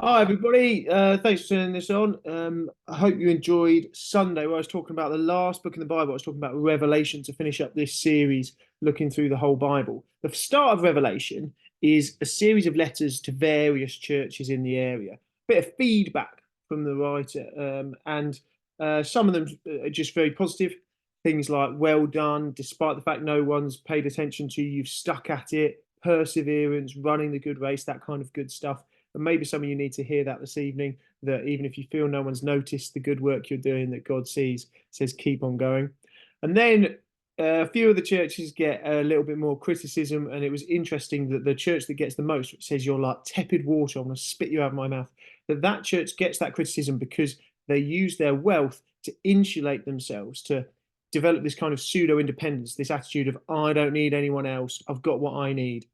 Hi, everybody. Thanks for turning this on. I hope you enjoyed Sunday, where I was talking about the last book in the Bible. I was talking about Revelation to finish up this series, looking through the whole Bible. The start of Revelation is a series of letters to various churches in the area, bit of feedback from the writer, and some of them are just very positive. Things like, well done, despite the fact no one's paid attention to you, you've stuck at it, perseverance, running the good race, that kind of good stuff. And maybe some of you need to hear that this evening, that even if you feel no one's noticed the good work you're doing, that God sees, says keep on going. And then a few of the churches get a little bit more criticism. And it was interesting that the church that gets the most, which says you're like tepid water, I'm going to spit you out of my mouth, that church gets that criticism because they use their wealth to insulate themselves, to develop this kind of pseudo independence, this attitude of, I don't need anyone else, I've got what I need.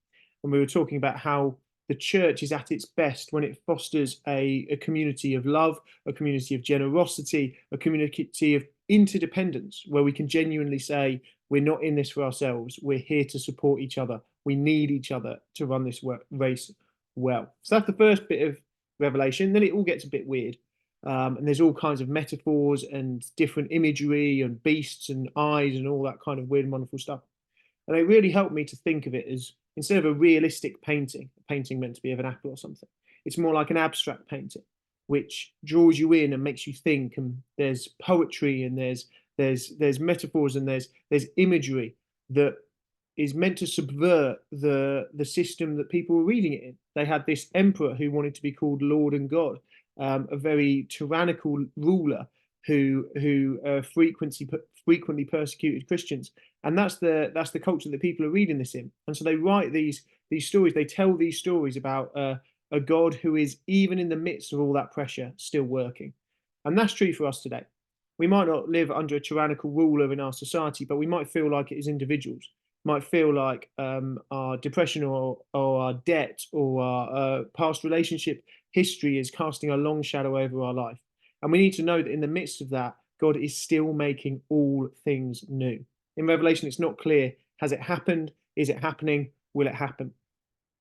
And we were talking about how the church is at its best when it fosters a community of love, a community of generosity, a community of interdependence, where we can genuinely say, we're not in this for ourselves, we're here to support each other, we need each other to run this race well. So that's the first bit of Revelation. Then it all gets a bit weird. And there's all kinds of metaphors and different imagery and beasts and eyes and all that kind of weird and wonderful stuff. And it really helped me to think of it as, instead of a realistic painting, a painting meant to be of an apple or something, it's more like an abstract painting, which draws you in and makes you think. And there's poetry and there's metaphors and there's imagery that is meant to subvert the system that people were reading it in. They had this emperor who wanted to be called Lord and God, a very tyrannical ruler who frequently persecuted Christians, and that's the culture that people are reading this in. And so they write these stories. They tell these stories about a God who is, even in the midst of all that pressure, still working. And that's true for us today. We might not live under a tyrannical ruler in our society, but we might feel like it as individuals. Might feel like our depression or our debt or our past relationship history is casting a long shadow over our life. And we need to know that in the midst of that, God is still making all things new. In Revelation, it's not clear, has it happened? Is it happening? Will it happen?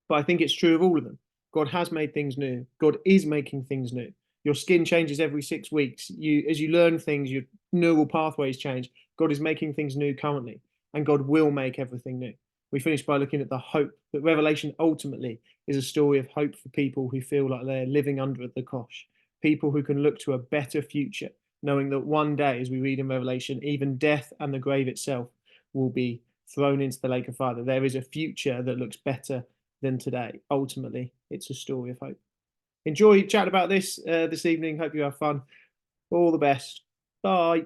But I think it's true of all of them. God has made things new. God is making things new. Your skin changes every 6 weeks. As you learn things, your neural pathways change. God is making things new currently, and God will make everything new. We finished by looking at the hope that Revelation ultimately is a story of hope for people who feel like they're living under the cosh, people who can look to a better future, knowing that one day, as we read in Revelation, even death and the grave itself will be thrown into the lake of fire. There is a future that looks better than today. Ultimately, it's a story of hope. Enjoy chatting about this this evening. Hope you have fun. All the best. Bye.